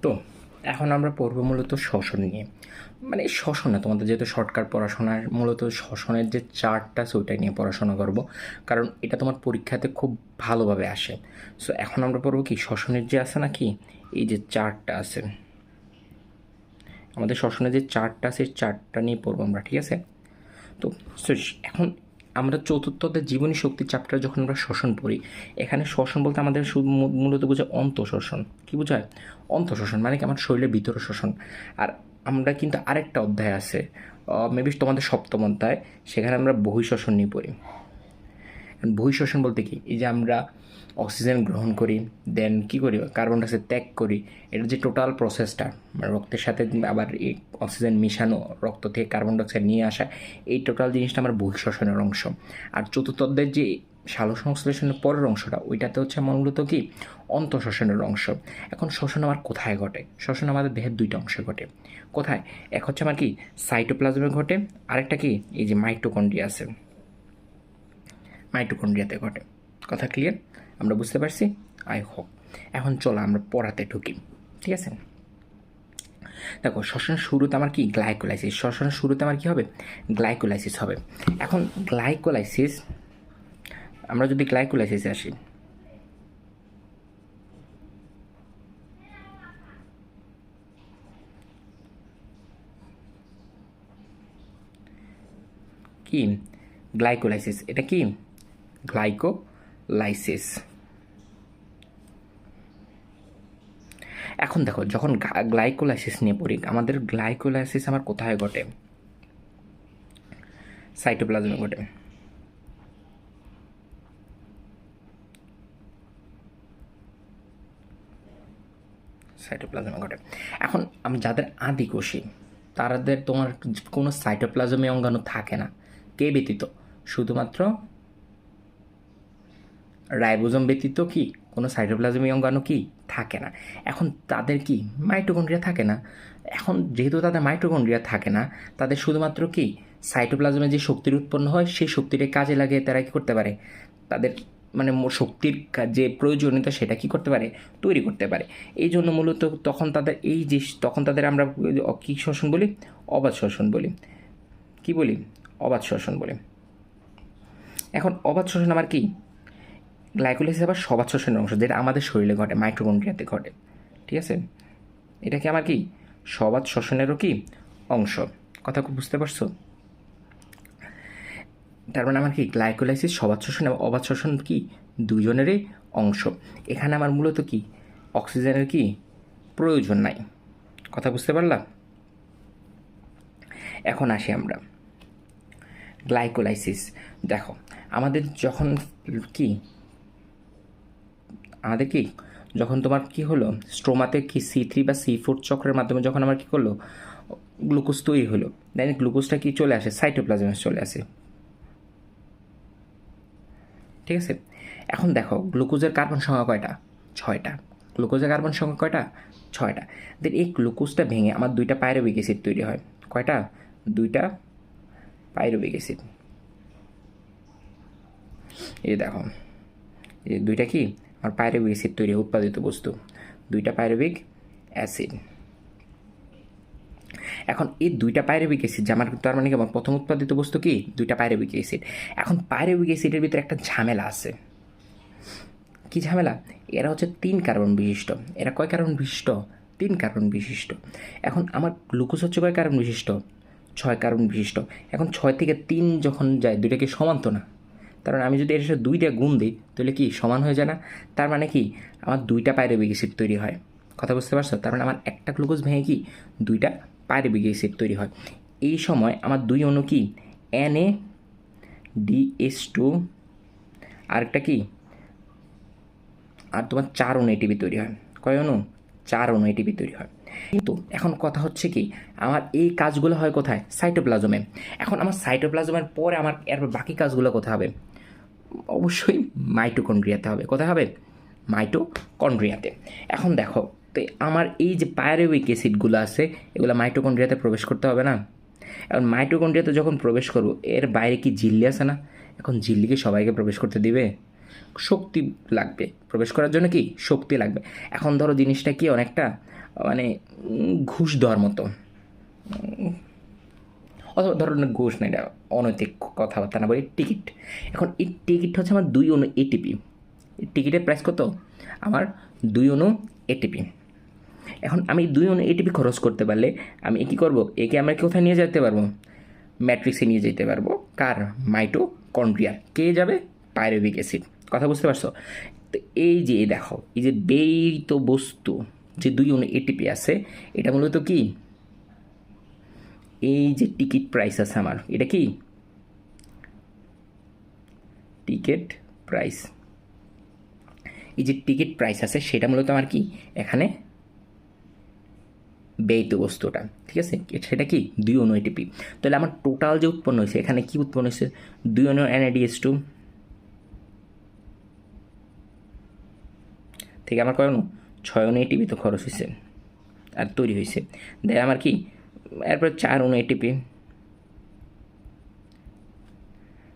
তো এখন আমরা পড়বো মূলত শ্বসন নিয়ে। মানে শ্বসন না, তোমাদের যেহেতু শর্টকাট পড়াশোনার মূলত শ্বসনের যে চার্টটা আছে ওইটা নিয়ে পড়াশোনা করব, কারণ এটা তোমার পরীক্ষাতে খুব ভালোভাবে আসে। সো এখন আমরা পড়বো কি শ্বসনের যে আছে না কি, এই যে চার্টটা আছে, আমাদের শ্বসনের যে চার্টটা আছে এই চার্টটা নিয়ে পড়বো আমরা, ঠিক আছে? তো এখন আমরা চতুর্থ অধ্যায় জীবনী শক্তি চ্যাপ্টার যখন আমরা শ্বসন পড়ি, এখানে শ্বসন বলতে আমাদের শুধু মূলত বোঝায় অন্তঃশ্বসন। কী বোঝায়? অন্তঃশ্বসন মানে কি আমার শরীরের ভিতরে শোষণ। আর আমরা কিন্তু আরেকটা অধ্যায় আছে, মেবি তোমাদের সপ্তম অধ্যায়, সেখানে আমরা বহিঃশ্বসন নিয়ে পড়ি। বহিঃশ্বসন বলতে কি, এই যে আমরা অক্সিজেন গ্রহণ করি, দেন কী করি, কার্বন ডাইঅক্সাইড ত্যাগ করি, এটার যে টোটাল প্রসেসটা, মানে রক্তের সাথে আবার এই অক্সিজেন মিশানো, রক্ত থেকে কার্বন ডাইঅক্সাইড নিয়ে আসা, এই টোটাল জিনিসটা আমার বহিঃশ্বসনের অংশ। আর চতুর্থ অধ্যায়ের যে সালোকসংশ্লেষণের পরের অংশটা, ওইটাতে হচ্ছে আমার মূলত কি অন্তঃশ্বসনের অংশ। এখন শ্বসন আমার কোথায় ঘটে? শ্বসন আমাদের দেহের দুইটা অংশে ঘটে। কোথায়? এক হচ্ছে আমার কি সাইটোপ্লাজমে ঘটে, আরেকটা কি এই যে মাইটোকন্ড্রিয়া আছে, মাইটোকন্ড্রিয়াতে ঘটে। কথা ক্লিয়ার? আমরা বুঝতে পারছি? I hope. এখন চলো আমরা পড়াতে ঢুকি, ঠিক আছে? দেখো শ্বসনের শুরুতে আমার কি গ্লাইকোলাইসিস, শ্বসনের শুরুতে আমার কি হবে? গ্লাইকোলাইসিস হবে। এখন গ্লাইকোলাইসিস, আমরা যদি গ্লাইকোলাইসিসে আসি, কি গ্লাইকোলাইসিস, এটা কি গ্লাইকোলাইসিস। এখন দেখো যখন গ্লাইকোলাইসিস নিয়ে পড়ি, আমাদের গ্লাইকোলাইসিস আমার কোথায় ঘটে? সাইটোপ্লাজমে ঘটে। সাইটোপ্লাজমে ঘটে। এখন আমি যাদের আদিকোষী, তাদের তোমার কোনো সাইটোপ্লাজমে অঙ্গাণু থাকে না। কে ব্যতীত? শুধুমাত্র রাইবোজোম ব্যতীত কি কোনো সাইটোপ্লাজমীয় অঙ্গাণু কি থাকে না। এখন তাদের কি মাইটোকন্ড্রিয়া থাকে না। এখন যেহেতু তাদের মাইটোকন্ড্রিয়া থাকে না, তাদের শুধুমাত্র কি সাইটোপ্লাজমে যে শক্তির উৎপন্ন হয় সেই শক্তিটাকে কাজে লাগিয়ে তারা কী করতে পারে, তাদের মানে শক্তির যে প্রয়োজনীয়তা সেটা কী করতে পারে, তৈরি করতে পারে। এই জন্য মূলত তখন তাদের এই যে তখন তাদের আমরা কী শ্বসন বলি? অবাধ শ্বসন বলি। কি বলি? অবাধ শ্বসন বলি। এখন অবাধ শ্বসন আমার কি গ্লাইকোলাইসিস আবার সবাদ শ্বসনের অংশ, যেটা আমাদের শরীরে ঘটে, মাইটোকন্ড্রিয়াতে ঘটে, ঠিক আছে? এটা কি আমার কি সবাদ শ্বসনেরও কি অংশ। কথা খুব বুঝতে পারছো? তার মানে আমার কি গ্লাইকোলাইসিস সবাদ শ্বসন এবং অবাধ শ্বসন কি দুজনেরই অংশ। এখানে আমার মূলত কি অক্সিজেনের কি প্রয়োজন নাই। কথা বুঝতে পারলাম? এখন আসি আমরা গ্লাইকোলাইসিস। দেখো আমাদের যখন কি যখন তোমার কি হলো স্ট্রোমাতে কি C3 বা C4 চক্রের মাধ্যমে যখন আমার কি করলো গ্লুকোজ তৈরি হলো, দেন গ্লুকোজটা কি চলে আসে সাইটোপ্লাজমে চলে আসে, ঠিক আছে? এখন দেখো গ্লুকোজের কার্বন সংখ্যা কয়টা? 6টা। গ্লুকোজের কার্বন সংখ্যা কয়টা? 6টা। দেন এই গ্লুকোজটা ভেঙে আমার 2টা পাইরুভিক অ্যাসিড তৈরি হয়। কয়টা? 2টা পাইরুভিক অ্যাসিড। এই দেখো এই 2টা কি আমার পাইরুভিক অ্যাসিড তৈরি উৎপাদিত বস্তু, 2টা পাইরুভিক অ্যাসিড। এখন এই 2টা পাইরুভিক অ্যাসিড যে আমার, তার মানে কি আমার প্রথম উৎপাদিত বস্তু কি 2টা পাইরুভিক অ্যাসিড। এখন পাইরুভিক অ্যাসিডের ভিতরে একটা ঝামেলা আছে। কি ঝামেলা? এরা হচ্ছে 3 কার্বন বিশিষ্ট। এরা কয় কার্বন বিশিষ্ট? 3 কার্বন বিশিষ্ট। এখন আমার গ্লুকোজ হচ্ছে কয় কার্বন বিশিষ্ট? 6 কার্বন বিশিষ্ট। এখন 6 থেকে 3 যখন যায়, দুইটাকে সমান তো না। কারণ আমি যদি এর সাথে 2 দিয়ে গুণ দিই তাহলে কি সমান হয়ে যায় না? তার মানে কি আমার 2টা পাইরুভিক অ্যাসিড তৈরি হয়। কথা বুঝতে পারছো? তার মানে আমার একটা গ্লুকোজ ভেঙে কি 2টা পাইরুভিক অ্যাসিড তৈরি হয়। এই সময় আমার 2 অণু কি NADH2, আরেকটা কি আর তোমার 4 অণু এটিপি তৈরি হয়। কয় অণু? 4 অণু এটিপি তৈরি হয়। কিন্তু এখন কথা হচ্ছে কি আমার এই কাজগুলো হয় কোথায়? সাইটোপ্লাজমে। এখন আমার সাইটোপ্লাজমের পরে আমার এরপর বাকি কাজগুলো কোথায় হবে? অবশ্যই মাইটোকন্ড্রিয়াতে হবে। কোথায় হবে? মাইটোকন্ড্রিয়াতে। এখন দেখো তো আমার এই যে পাইরুভিক অ্যাসিডগুলো আছে এগুলো মাইটোকন্ড্রিয়াতে প্রবেশ করতে হবে না? এখন মাইটোকন্ড্রিয়াতে যখন প্রবেশ করবো এর বাইরে কি ঝিল্লি আছে না? এখন ঝিল্লিকে সবাইকে প্রবেশ করতে দিবে? শক্তি লাগবে প্রবেশ করার জন্য, কি শক্তি লাগবে। এখন ধরো জিনিসটা কি অনেকটা মানে ঘুষ দেওয়ার মতো, অথবা ধরনের ঘুষ না, এটা অনৈতিক কথাবার্তা না বলি, টিকিট। এখন এই টিকিট হচ্ছে আমার 2 অণু এটিপি। টিকিটের প্রাইস কত? আমার 2 অণু এটিপি। এখন আমি 2 অণু এটিপি খরচ করতে পারলে আমি কী করবো? একে আমরা কোথায় নিয়ে যেতে পারবো? ম্যাট্রিক্সে নিয়ে যেতে পারবো। কার? মাইটোকন্ড্রিয়া। কে যাবে? Pyruvic acid. কথা বুঝতে পারছো? তো এই যে দেখো, এই যে ব্যয়িত বস্তু যে 2 অণু এটিপি আছে, এটা মূলত কি? এই যে টিকিট প্রাইস আছে আমার, এটা কি টিকিট প্রাইস? এই যে টিকিট প্রাইস আছে সেটা মূলত আমার কি এখানে ব্যয়িত বস্তুটা, ঠিক আছে? সেটা কি 2 অণু এটিপি। তাহলে আমার টোটাল যে উৎপন্ন হয়েছে, এখানে কি উৎপন্ন হয়েছে? 2 অণু NADH2 থেকে আমার কয় অণু? 6 অণু এটিপি তো খরচ হয়েছে আর তৈরি হয়েছে। দেয় আমার কি এরপর 4 অণু এটিপি।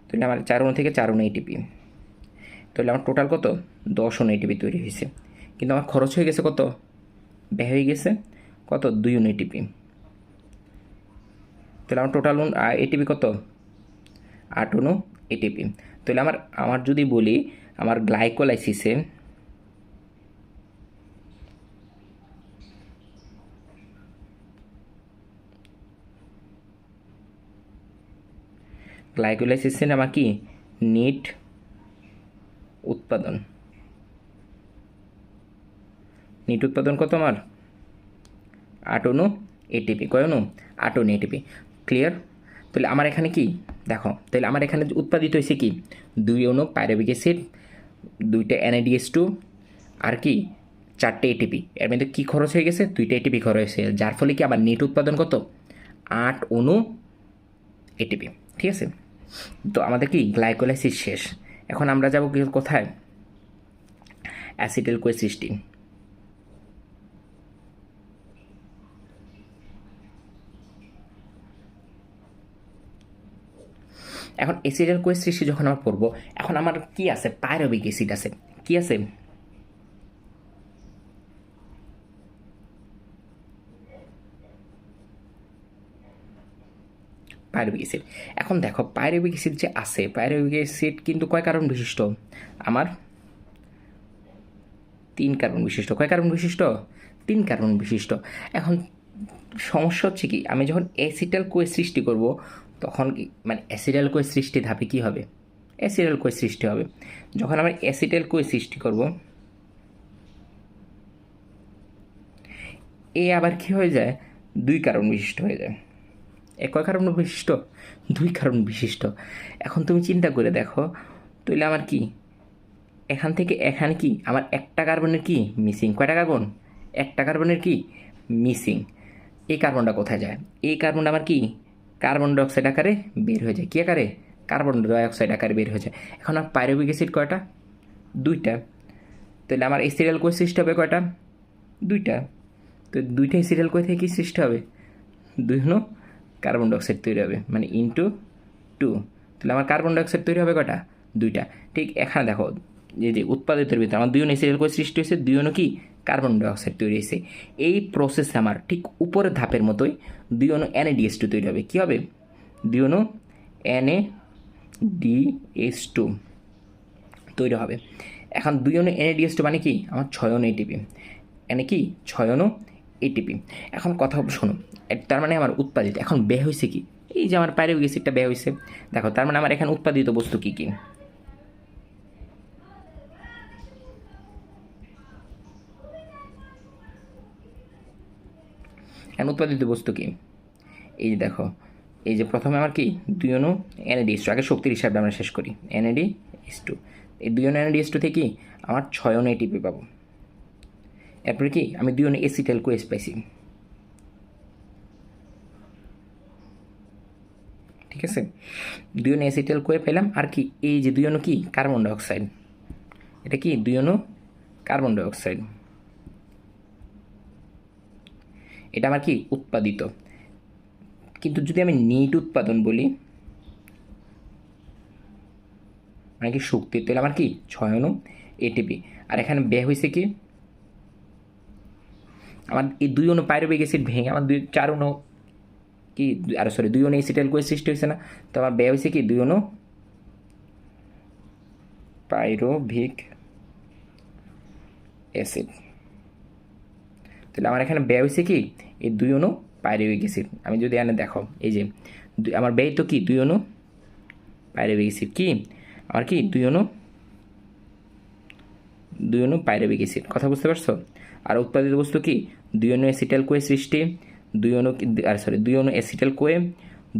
তাহলে আমার 4 অণু থেকে 4 অণু এটিপি, তাহলে আমার টোটাল কত? 10 অণু এটিপি তৈরি হয়েছে। কিন্তু আমার খরচ হয়ে গেছে কত? ব্যয় হয়ে গেছে কত? 2 অণু এটিপি। তাহলে আমার টোটাল এটিপি কত? 8 অণু এটিপি। তাহলে আমার আমার যদি বলি আমার গ্লাইকোলাইসিসে আমার কি নেট উৎপাদন কত আমার? 8 অণু এটিপি। কয় অণু? 8 অণু এটিপি। ক্লিয়ার? তাহলে আমার এখানে কি দেখো, তাহলে আমার এখানে উৎপাদিত হয়েছে কি 2 অণু পাইরুভিক অ্যাসিড, 2টা NADH2 আর কি 4টে এটিপি। এর মধ্যে কী খরচ হয়ে গেছে? 2টা এটিপি খরচ হয়েছে, যার ফলে কি আমার নেট উৎপাদন কত? 8 অণু এটিপি। ঠিক আছে? তো আমাদের কি গ্লাইকোলাইসিস শেষ। এখন আমরা যাব কি কোথায়? অ্যাসিটাইল কোএসিস্টিন। এখন অ্যাসিটাইল কোএসিস্টিন যখন আমরা পড়বো, এখন আমার কি আছে? পাইরুভিক অ্যাসিড আছে। কি আছে? Pyruvic acid. এখন দেখো পাইরুভিক অ্যাসিড যে আছে, পাইরুভিক অ্যাসিড কিন্তু কয় কার্বন বিশিষ্ট? আমার 3 কার্বন বিশিষ্ট। কয় কার্বন বিশিষ্ট? 3 কার্বন বিশিষ্ট। এখন সমস্যা হচ্ছে কি, আমি যখন অ্যাসিটাইল কোয়ে সৃষ্টি করব তখন কি মানে অ্যাসিটাইল কোয়ে সৃষ্টি ধাপে কী হবে? অ্যাসিটাইল কোয়ে সৃষ্টি হবে। যখন আমি অ্যাসিটাইল কোয়ে সৃষ্টি করব, এ আবার কি হয়ে যায়? 2 কার্বন বিশিষ্ট হয়ে যায়। কয় কার্বন বিশিষ্ট? 2 কার্বন বিশিষ্ট। এখন তুমি চিন্তা করে দেখো, তাহলে আমার কি এখান থেকে এখানে কি আমার একটা কার্বনের কি মিসিং? কয়টা কার্বন? একটা কার্বনের কি মিসিং। এই কার্বনটা কোথায় যায়? এই কার্বনটা আমার কি কার্বন ডাইঅক্সাইড আকারে বের হয়ে যায়। কী আকারে? কার্বন ডাইঅক্সাইড আকারে বের হয়ে যায়। এখন আর পাইরুভিক অ্যাসিড কয়টা? 2টা। তাহলে আমার অ্যাসিটাইল কোয়ে সৃষ্টি হবে কয়টা? 2টা। তো 2টা অ্যাসিটাইল কোয়ে থেকে কি সৃষ্টি হবে? 2 হলো কার্বন ডাইঅক্সাইড তৈরি হবে, মানে ইনটু 2। তাহলে আমার কার্বন ডাইঅক্সাইড তৈরি হবে কয়টা? 2টা। ঠিক এখানে দেখো যে উৎপাদিতের ভিতরে আমার 2 অ্যাসিটাইল কোয়ে সৃষ্টি হয়েছে, 2 কি কার্বন ডাইঅক্সাইড তৈরি হয়েছে। এই প্রসেসে আমার ঠিক উপরের ধাপের মতোই 2 NADH2 তৈরি হবে। কী হবে? 2 NADH2 তৈরি হবে। এখন 2 NADH2 মানে কি আমার 6 ATP। এনে কি 6 ATP। এখন কথা শোনো, তার মানে আমার উৎপাদিত এখন ব্যয় হয়েছে কি? এই যে আমার পাইরুভিক অ্যাসিডটা ব্যয় হয়েছে। দেখো তার মানে আমার এখানে উৎপাদিত বস্তু কী কী? এখন উৎপাদিত বস্তু কি? এই যে দেখো, এই যে প্রথমে আমার কি 2 NADH2, আগে শক্তির হিসাবে আমরা শেষ করি। NADH2, এই 2 NADH2 থেকে কি আমার 6 ATP পাবো। এরপরে কি আমি 2 অ্যাসিটাইল কোয়ে পাইছি। ঠিক আছে? 2 অ্যাসিটাইল কোয়ে পেলাম। আর কি এই যে 2 কি কার্বন ডাইঅক্সাইড, এটা কি 2 কার্বন ডাইঅক্সাইড, এটা আমার কি উৎপাদিত। কিন্তু যদি আমি নেট উৎপাদন বলি, মানে কি শক্তি, তাহলে আমার কি 6 ATP। আর এখানে ব্যয় হয়েছে কি আমার এই 2 অণু পাইরুভিক অ্যাসিড ভেঙে আমার 4 অণু কি, আর সরি 2 অণু এসিটাইল কোয়ে সৃষ্টি হয়েছে না, তো আমার ব্যয় হয়েছে কি 2 অণু পাইরুভিক অ্যাসিড। তাহলে আমার এখানে ব্যয় হয়েছে কি এই 2 অণু পাইরুভিক অ্যাসিড। আমি যদি এখানে দেখো এই যে আমার ব্যয় তো কি 2 অণু পাইরুভিক অ্যাসিড, কি আমার কি 2 অণু পাইরুভিক অ্যাসিড, কথা বুঝতে পারছো? আর উৎপাদিত বস্তু কি 2 অণু অ্যাসিটাইল কোয়ে সৃষ্টি, 2 অণু দুই অণু অ্যাসিটাইল কোয়ে,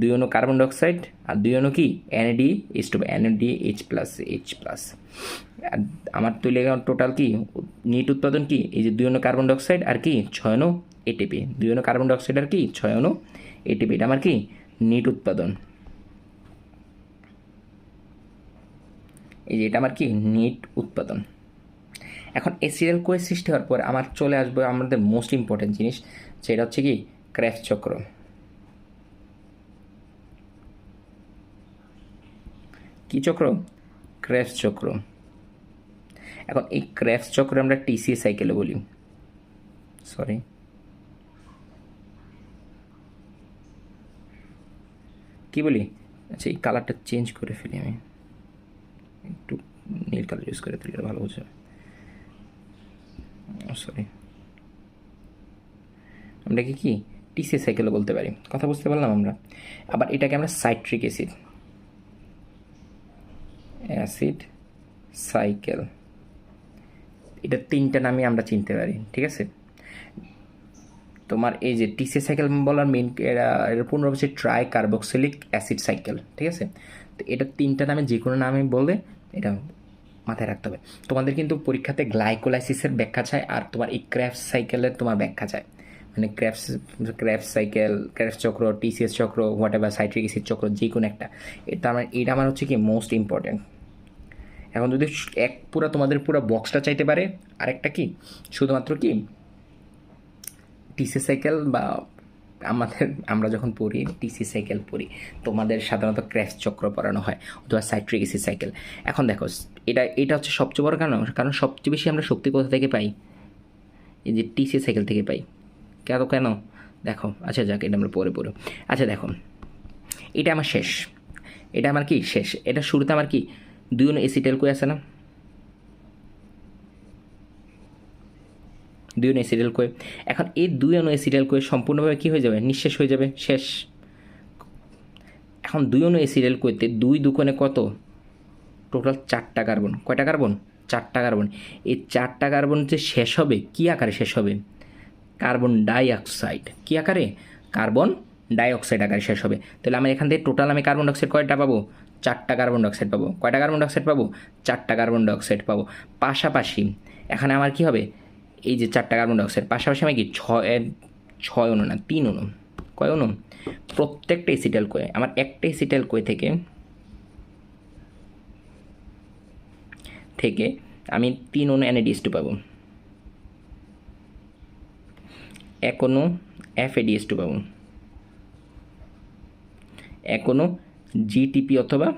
2 অণু কার্বন ডাইঅক্সাইড, আর 2 অণু কি NADH+। আর আমার তৈরি টোটাল কি নিট উৎপাদন কি এই যে 2 অণু কার্বন ডাইঅক্সাইড আর কি 6 অণু ATP, 2 অণু কার্বন ডাইঅক্সাইড আর কি 6 অণু ATP, এটা আমার কি নিট উৎপাদন। এই যে এটা আমার কি নিট উৎপাদন। এখন অ্যাসিটাইল কোয়ে সৃষ্টি হওয়ার পর আমার চলে আসবে আমাদের মোস্ট ইম্পর্টেন্ট জিনিস, সেটা হচ্ছে কি ক্রেবস চক্র। কি চক্র? ক্রেবস চক্র। এখন এই ক্রেবস চক্র আমরা TCA সাইকেলে বলি, সরি কি বলি, আচ্ছা এই কালারটা চেঞ্জ করে ফেলি, আমি একটু নীল কালার ইউজ করে ফেলি, ভালো বুঝবে, সরি আমরা কি TCA সাইকেলে বলতে পারি, কথা বুঝতে পারলাম আমরা। আবার এটাকে আমরা সাইট্রিক অ্যাসিড সাইকেল, এটা 3টা নামে আমরা চিনতে পারি, ঠিক আছে? তোমার এই যে TCA সাইকেল বলার মেন এর পূর্ণ হচ্ছে ট্রাই কার্বক্সিলিক অ্যাসিড সাইকেল, ঠিক আছে? তো এটা 3টা নামে যে কোনো নামে বললে এটা মাথায় রাখতে হবে। তোমাদের কিন্তু পরীক্ষাতে গ্লাইকোলাইসিসের ব্যাখ্যা চায়, আর তোমার এই ক্রেবস সাইকেলের তোমার ব্যাখ্যা চায়, মানে ক্রেবস সাইকেল, ক্রেবস চক্র, TCS চক্র, হোয়াট এভার সাইট্রিক অ্যাসিড চক্র, যে কোনো একটা। এটা আমার হচ্ছে কি মোস্ট ইম্পর্টেন্ট। এখন যদি তোমাদের পুরো বক্সটা চাইতে পারে, আরেকটা কি শুধুমাত্র কি TCA সাইকেল, বা আমরা যখন পড়ি TCA সাইকেল পড়ি, তোমাদের সাধারণত ক্রেবস চক্র পড়ানো হয় অথবা সাইট্রিক অ্যাসিড সাইকেল। এখন দেখো এটা হচ্ছে সবচেয়ে বড় কারণ সবচেয়ে বেশি আমরা শক্তি কোথা থেকে পাই? এই যে TCA সাইকেল থেকে পাই। কেন দেখো, আচ্ছা যাক এটা আমরা পরে। আচ্ছা দেখো এটা আমার শেষ, এটা আমার কি শেষ, এটা শুরুতে আমার কি 2 অণু অ্যাসিটাইল কোয়ে আছে না, 2 অণু অ্যাসিটাইল কোয়ে। এখন এই 2 অণু অ্যাসিটাইল কোয়ে সম্পূর্ণভাবে কি হয়ে যাবে, নিঃশেষ হয়ে যাবে, শেষ। এখন 2 অণু অ্যাসিটাইল কোয়েতে 2 দুকোণে কত, টোটাল 4টা কার্বন। কয়টা কার্বন? 4টা কার্বন। এই 4টা কার্বন যে শেষ হবে কি আকারে শেষ হবে? Carbon dioxide. কি আকারে? কার্বন ডাইঅক্সাইড আকারে শেষ হবে। তাহলে আমি এখান থেকে টোটাল আমি কার্বন ডাইঅক্সাইড কয়টা পাবো? 4টা কার্বন ডাইঅক্সাইড পাবো। কয়টা কার্বন ডাইঅক্সাইড পাবো? 4টা কার্বন ডাইঅক্সাইড পাবো। পাশাপাশি এখানে আমার কি হবে, এই যে 4টা কার্বন ডাইঅক্সাইড পাশাপাশি আমি কি 6 অণু না 3 অণু, কয় অণু? প্রত্যেকটা অ্যাসিটাইল কোয়ে, আমার একটা অ্যাসিটাইল কোয়ে থেকে আমি 3 অণু NADH2 পাবো, 1 অণু FADH2 পাবো, 1 অণু GTP অথবা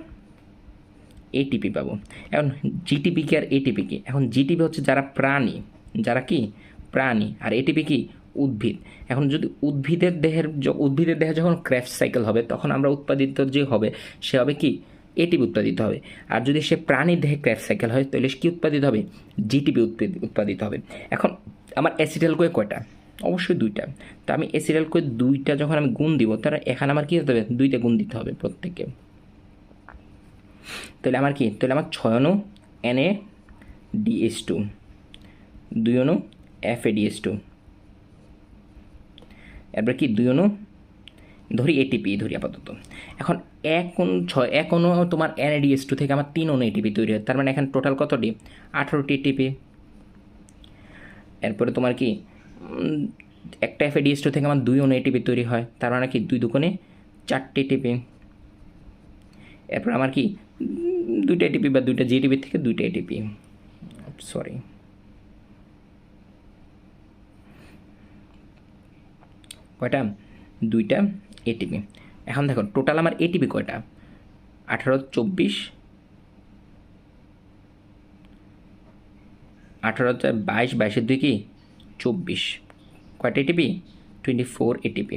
ATP পাবো। এখন GTP কি আর ATP কি? এখন GTP হচ্ছে যারা প্রাণী, যারা কি প্রাণী, আর ATP কি উদ্ভিদ। এখন যদি উদ্ভিদের দেহে যখন ক্রেবস সাইকেল হবে, তখন আমরা উৎপাদিত যে হবে সে হবে কি ATP উৎপাদিত হবে। আর যদি সে প্রাণীর দেহে ক্রেবস সাইকেল হয় তাহলে কি উৎপাদিত হবে? GTP উৎপাদিত হবে। এখন আমার অ্যাসিটাইল কোয়ে কয়টা? অবশ্যই 2টা। তো আমি অ্যাসিটাইল কোয়ে 2টা যখন আমি গুণ দিব, তাহলে এখানে আমার কী হতে হবে? 2টা গুণ দিতে হবে প্রত্যেককে। তাহলে আমার কি, তাহলে আমার 6 অণু NADH2, 2 অণু FADH2, এরপর কি 2 অণু ধরি ATP ধরি আপাতত। এখন 1 অণু তোমার NADH2 থেকে আমার 3 অণু ATP তৈরি হয়, তার মানে এখানে টোটাল কতটি? 18টি ATP। এরপরে তোমার কি একটা FADH2 থেকে আমার 2 অণু ATP তৈরি হয়, তার মানে কি 2 দুগুণে 4টি ATP। এরপর আমার কি 2টা ATP বা 2টা GTP থেকে 2টা ATP, সরি কয়টা? 2টা ATP। এখন দেখো টোটাল আমার ATP কয়টা? 18, 24, 18 22, 22-এর 2 কি 24, কয়টা এটিপি? 24 এটিপি।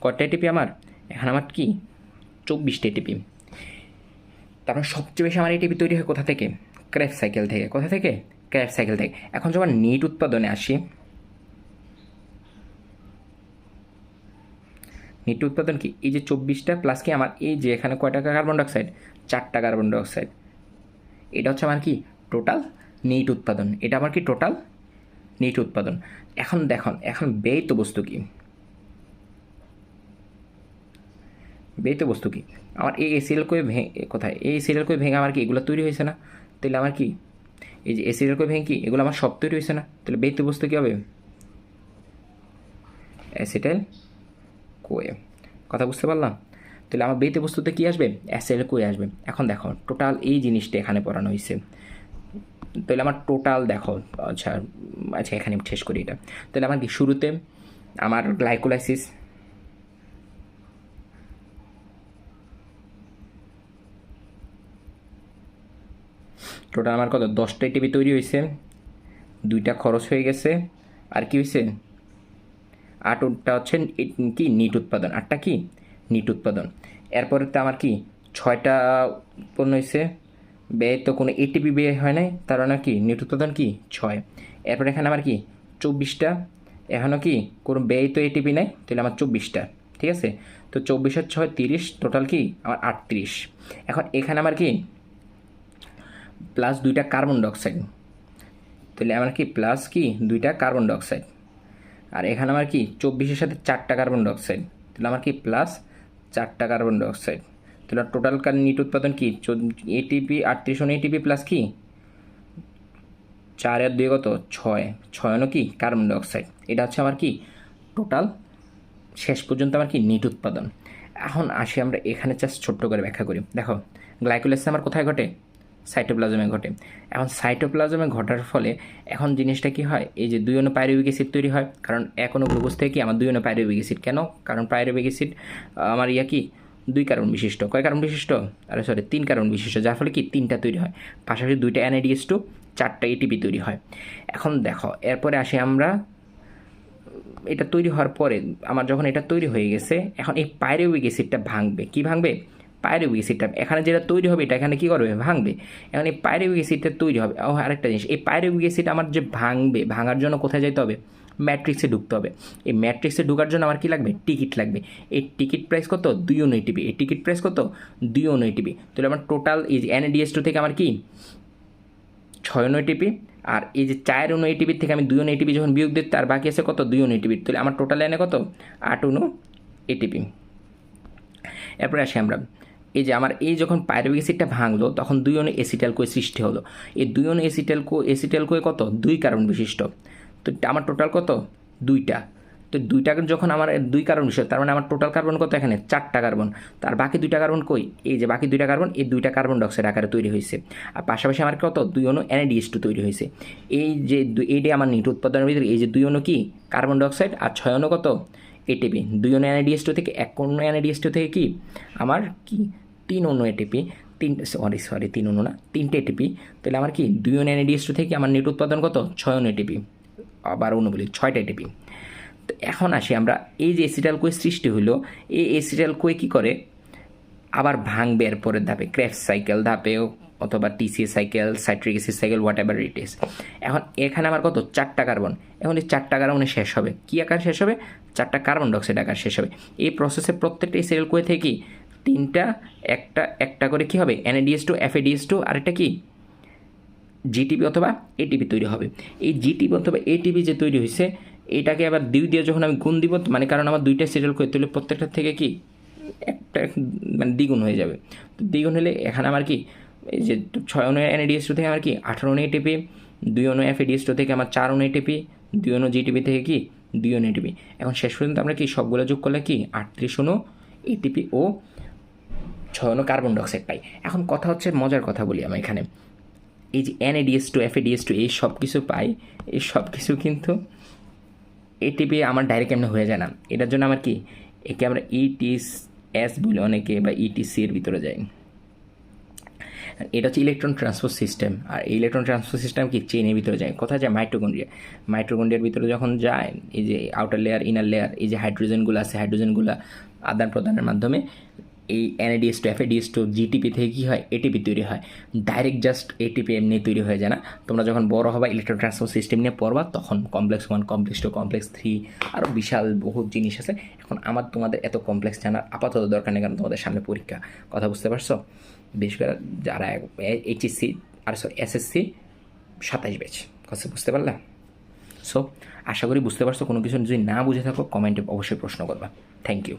কয়টা এটিপি আমার? এখন আমার কি 24টা এটিপি। তারপর সবচেয়ে বেশি আমার এটিপি তৈরি হয় কোথা থেকে? ক্রেবস সাইকেল থেকে। কোথা থেকে? ক্রেবস সাইকেল থেকে। এখন যখন নিট উৎপাদনে আসি, নিট উৎপাদন কি? এই যে 24টা প্লাস কি আমার এই যে এখানে কয়টা কার্বন ডাইঅক্সাইড? 4টা কার্বন ডাইঅক্সাইড। এটা হচ্ছে আমার কি টোটাল নিট উৎপাদন। এটা আমার কি টোটাল নিট উৎপাদন। এখন দেখুন, এখন ব্যয়িত বস্তু কি? ব্যয়িত বস্তু কি? আমার এই এসিএল কয়ে কোথায়? এই এসিএল কয়ে ভেঙে আমার কি এগুলো তৈরি হয়েছে না? তাহলে আমার কি এই যে এসিএল কয়ে ভেঙে কি এগুলো আমার সব তৈরি হয়েছে না? তাহলে ব্যয়িত বস্তু কী হবে? Acetyl CoA. কথা বুঝতে পারলাম? তাহলে আমার ব্যয়িত বস্তুতে কী আসবে? অ্যাসিটাইল কোয়ে আসবে। এখন দেখো টোটাল এই জিনিসটা এখানে পড়ানো হয়েছে। তাহলে আমার টোটাল দেখো, আচ্ছা আচ্ছা এখানে শেষ করি এটা। তাহলে আমার কি শুরুতে আমার গ্লাইকোলাইসিস, টোটাল আমার কত? 10টা এটিপি তৈরি হয়েছে, 2টা খরচ হয়ে গেছে, আর কি হয়েছে? 8টা হচ্ছে কি নিট উৎপাদন। 8টা কি নিট উৎপাদন। এরপরে তো আমার কি 6টা উৎপন্ন হয়েছে, ব্যয় তো কোনো এটিপি ব্যয় হয় নাই, তার মানে কি নিট উৎপাদন কি 6। এরপর এখানে আমার কি 24টা, এখনও কি কোনো ব্যয় তো এটিপি নেই, তাহলে আমার 24টা। ঠিক আছে, তো 24 আর 6 30, টোটাল কি আমার 38। এখন এখানে আমার কি প্লাস 2টা কার্বন ডাইঅক্সাইড, তাহলে আমার কি প্লাস কি 2টা কার্বন ডাইঅক্সাইড। আর এখানে আমার কি 24-এর সাথে 4টা কার্বন ডাইঅক্সাইড, তাহলে আমার কি প্লাস 4টা কার্বন ডাইঅক্সাইড। তাহলে টোটাল নিট উৎপাদন কি এটিপি 38 এটিপি প্লাস কি 4 আর 2 কত? 6, 6 কি কার্বন ডাইঅক্সাইড। এটা হচ্ছে আমার কি টোটাল শেষ পর্যন্ত আমার কি নিট উৎপাদন। এখন আসি আমরা এখানে জাস্ট ছোট্ট করে ব্যাখ্যা করি। দেখো গ্লাইকোলাইসিস আমার কোথায় ঘটে? সাইটোপ্লাজমে ঘটে। এখন সাইটোপ্লাজমে ঘটার ফলে এখন জিনিসটা কি হয়? এই যে 2 অণু পাইরুভিক অ্যাসিড তৈরি হয়, কারণ 1 অণু গ্লুকোজ থেকে কি আমার 2 অণু পাইরুভিক অ্যাসিড। কেন? কারণ পাইরুভিক অ্যাসিড আমার কি 2 কার্বন বিশিষ্ট। কয় কার্বন বিশিষ্ট? আরে সরি 3 কার্বন বিশিষ্ট, যার ফলে কি 3টা তৈরি হয়, পাশাপাশি 2টা NADH2, 4টা ATP তৈরি হয়। এখন দেখো এরপরে আসি আমরা, এটা তৈরি হওয়ার পরে আমার যখন এটা তৈরি হয়ে গেছে, এখন এই পাইরুভিক অ্যাসিডটা ভাঙবে। কি ভাঙবে? পাইরুভিক অ্যাসিডটা এখানে যেটা তৈরি হবে এটা এখানে কী করবে? ভাঙবে। এখন এই পাইরুভিক অ্যাসিডটা তৈরি হবে। ও আরেকটা জিনিস, এই পাইরুভিক অ্যাসিড আমার যে ভাঙবে, ভাঙার জন্য কোথায় যেতে হবে? ম্যাট্রিক্সে ঢুকতে হবে। এই ম্যাট্রিক্সে ঢোকার জন্য আমার কি লাগবে? টিকিট লাগবে। এই টিকিট প্রাইস কত? 2 অণু ATP। এই টিকিট প্রাইস কত? 2 অণু ATP। তাহলে আমার টোটাল এই যে NADH2 থেকে আমার কি 6 অণু ATP, আর এই যে 4 অণু ATP থেকে আমি 2 অণু ATP যখন বিয়োগ দিই, তার বাকি আছে কত? 2 অণু ATP। তাহলে আমার টোটাল এনে কত? 8 অণু ATP। এরপরে আসি আমরা, এই যে আমার এই যখন পাইরুভিক অ্যাসিডটা ভাঙলো তখন 2 অণু এসিটাইল কোয়ে সৃষ্টি হলো। এই 2 অণু এসিটাইল কোয়ে কত? 2 কার্বন বিশিষ্ট। তো আমার টোটাল কত? 2টা। তো 2টা যখন আমার 2 কার্বন বিশিষ্ট, তার মানে আমার টোটাল কার্বন কত? এখানে 4টা কার্বন। তার বাকি 2টা কার্বন কই? এই যে বাকি 2টা কার্বন, এই 2টা কার্বন ডাইঅক্সাইড আকারে তৈরি হয়েছে। আর পাশাপাশি আমার কত? 2 অণু NADH2 তৈরি হয়েছে। এই যে এইটা আমার নিট উৎপাদনের ভিতরে এই যে 2 অণু কি কার্বন ডাইঅক্সাইড, আর 6 অণু কত? ATP। 2 অণু NADH2 থেকে 1 অণু NADH2 থেকে কি আমার কি 3 অণু ATP, 3 অণু না 3টে ATP। তাহলে আমার কি 2 অণু NADH2 থেকে আমার নিট উৎপাদন কত? 6 অণু ATP। আবার অণু বলি 6টা ATP। তো এখন আসি আমরা, এই যে এসিটাইল কোয়ে সৃষ্টি হইলো, এই এসিটাইল কোয়ে কী করে? আবার ভাঙবে এর পরের ধাপে, ক্রেবস সাইকেল ধাপে, অথবা TCA cycle, citric acid cycle, what ever it is. এখন এখানে আমার কত? 4টা কার্বন। এখন এই 4টা কার্বনে শেষ হবে কী আকার শেষ হবে? 4টা কার্বন ডাইঅক্সাইড আকার শেষ হবে। এই প্রসেসে প্রত্যেকটা এসিটাইল কোয়ে থেকে কি 3টা একটা করে কি হবে? NADH2, FADH2, আরেকটা কি GTP অথবা ATP তৈরি হবে। এই GTP অথবা ATP যে তৈরি হয়েছে, এটাকে আবার 2 দিয়ে যখন আমি গুণ দিব, মানে কারণ আমার 2টা এসিটাইল কোয়ে, তাহলে প্রত্যেকটা থেকে কি একটা মানে দ্বিগুণ হয়ে যাবে। তো দ্বিগুণ হলে এখানে আমার কি এই যে 6 অণু NADH2 থেকে আমার কি 18 অণু ATP, 2 অণু FADH2 থেকে আমার 4 অণু ATP, 2 অণু GTP থেকে কি 2 অণু ATP। এখন শেষ পর্যন্ত আমরা কি সবগুলো যোগ করলে কি 38 অণু ATP ও 6 অণু কার্বন ডাইঅক্সাইড পাই। এখন কথা হচ্ছে, মজার কথা বলি আমি এখানে, এই যে NADH2, FADH2 এই সব কিছু পাই, এই সব কিছু কিন্তু ATP আমার ডাইরেক্ট এমনি হয়ে যায় না। এটার জন্য আমার কি একে আমরা ETS বলি অনেকে, বা ETC এর ভিতরে যাই। এটা হচ্ছে ইলেকট্রন ট্রান্সপোর্ট সিস্টেম। আর এই ইলেকট্রন ট্রান্সপোর্ট সিস্টেম কি চেইনের ভিতরে যায়, কোথায় যায়? মাইটোকন্ড্রিয়ার ভিতরে যখন যায়, এই যে আউটার লেয়ার ইনার লেয়ার, এই যে হাইড্রোজেনগুলো আছে, হাইড্রোজেনগুলো আদান প্রদানের মাধ্যমে এই NADH two FADH two GTP থেকে কী হয়? ATP তৈরি হয়। ডাইরেক্ট জাস্ট ATP এমনি তৈরি হয়ে যায় না। তোমরা যখন বড় হবা ইলেকট্রন ট্রান্সপোর্ট সিস্টেম নিয়ে পড়বা, তখন কমপ্লেক্স 1, কমপ্লেক্স 2, কমপ্লেক্স 3 আরও বিশাল বহুত জিনিস আছে। এখন তোমাদের এত কমপ্লেক্স জানার আপাতত দরকার নেই, কারণ তোমাদের সামনে পরীক্ষা। কথা বুঝতে পারছো? বিশেষ করে যারা HSC SSC 27 ব্যাচ, কথা বুঝতে পারলাম? সো আশা করি বুঝতে পারছো। কোনো কিছু যদি না বুঝে থাকো কমেন্টে অবশ্যই প্রশ্ন করবা। Thank you.